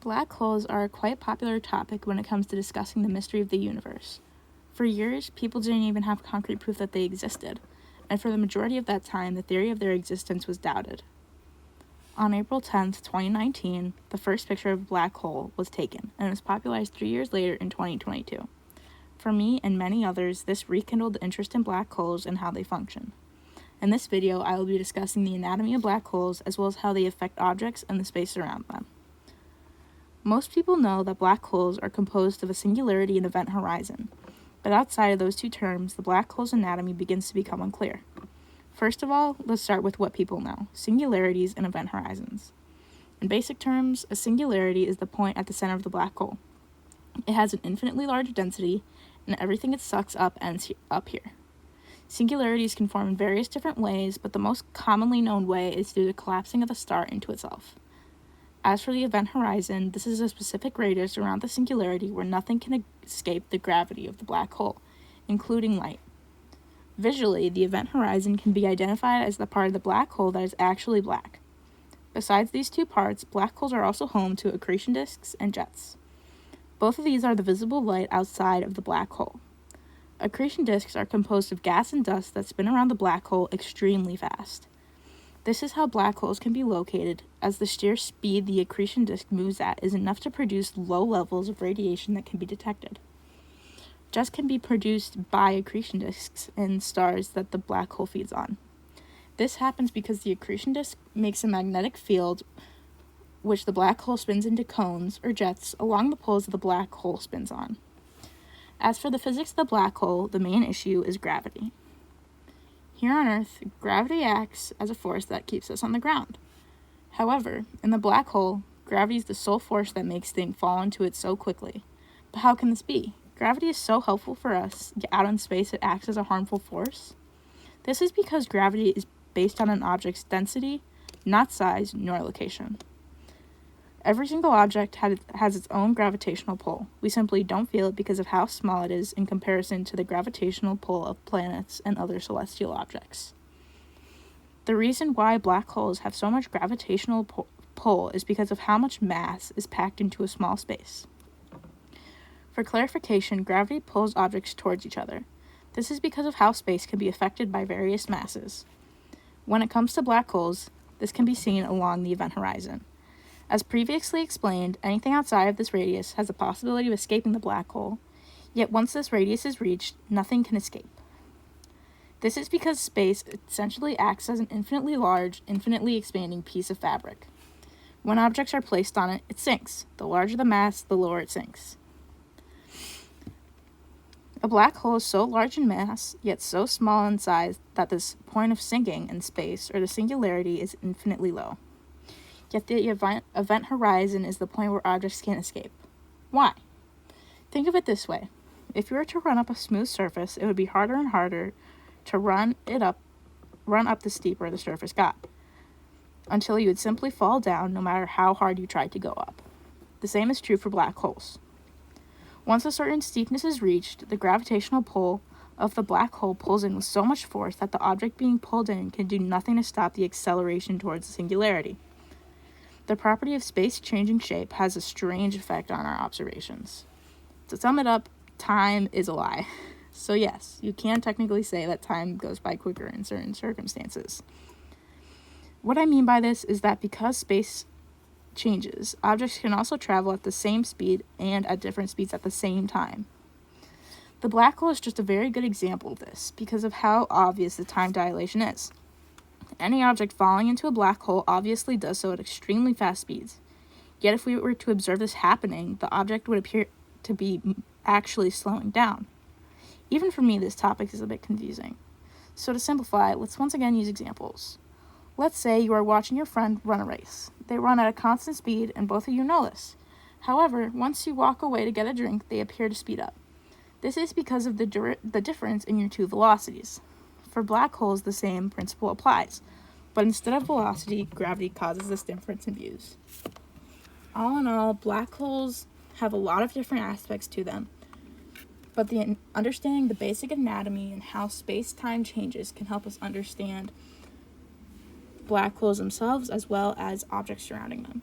Black holes are a quite popular topic when it comes to discussing the mystery of the universe. For years, people didn't even have concrete proof that they existed, and for the majority of that time, the theory of their existence was doubted. On April 10th, 2019, the first picture of a black hole was taken, and was popularized 3 years later in 2022. For me and many others, this rekindled the interest in black holes and how they function. In this video, I will be discussing the anatomy of black holes as well as how they affect objects and the space around them. Most people know that black holes are composed of a singularity and event horizon, but outside of those two terms, the black hole's anatomy begins to become unclear. First of all, let's start with what people know: singularities and event horizons. In basic terms, a singularity is the point at the center of the black hole. It has an infinitely large density, and everything it sucks up ends up here. Singularities can form in various different ways, but the most commonly known way is through the collapsing of a star into itself. As for the event horizon, this is a specific radius around the singularity where nothing can escape the gravity of the black hole, including light. Visually, the event horizon can be identified as the part of the black hole that is actually black. Besides these two parts, black holes are also home to accretion disks and jets. Both of these are the visible light outside of the black hole. Accretion disks are composed of gas and dust that spin around the black hole extremely fast. This is how black holes can be located, as the sheer speed the accretion disk moves at is enough to produce low levels of radiation that can be detected. Jets can be produced by accretion disks in stars that the black hole feeds on. This happens because the accretion disk makes a magnetic field which the black hole spins into cones, or jets, along the poles that the black hole spins on. As for the physics of the black hole, the main issue is gravity. Here on Earth, gravity acts as a force that keeps us on the ground. However, in the black hole, gravity is the sole force that makes things fall into it so quickly. But how can this be? Gravity is so helpful for us, yet out in space it acts as a harmful force? This is because gravity is based on an object's density, not size nor location. Every single object has its own gravitational pull. We simply don't feel it because of how small it is in comparison to the gravitational pull of planets and other celestial objects. The reason why black holes have so much gravitational pull is because of how much mass is packed into a small space. For clarification, gravity pulls objects towards each other. This is because of how space can be affected by various masses. When it comes to black holes, this can be seen along the event horizon. As previously explained, anything outside of this radius has the possibility of escaping the black hole, yet once this radius is reached, nothing can escape. This is because space essentially acts as an infinitely large, infinitely expanding piece of fabric. When objects are placed on it, it sinks. The larger the mass, the lower it sinks. A black hole is so large in mass, yet so small in size that this point of sinking in space, or the singularity, is infinitely low. Yet the event horizon is the point where objects can't escape. Why? Think of it this way. If you were to run up a smooth surface, it would be harder and harder to run up the steeper the surface got, until you would simply fall down no matter how hard you tried to go up. The same is true for black holes. Once a certain steepness is reached, the gravitational pull of the black hole pulls in with so much force that the object being pulled in can do nothing to stop the acceleration towards the singularity. The property of space changing shape has a strange effect on our observations. To sum it up, time is a lie. So yes, you can technically say that time goes by quicker in certain circumstances. What I mean by this is that because space changes, objects can also travel at the same speed and at different speeds at the same time. The black hole is just a very good example of this because of how obvious the time dilation is. Any object falling into a black hole obviously does so at extremely fast speeds. Yet if we were to observe this happening, the object would appear to be actually slowing down. Even for me, this topic is a bit confusing. So to simplify, let's once again use examples. Let's say you are watching your friend run a race. They run at a constant speed, and both of you know this. However, once you walk away to get a drink, they appear to speed up. This is because of the difference in your two velocities. For black holes, the same principle applies, but instead of velocity, gravity causes this difference in views. All in all, black holes have a lot of different aspects to them, but understanding the basic anatomy and how space-time changes can help us understand black holes themselves as well as objects surrounding them.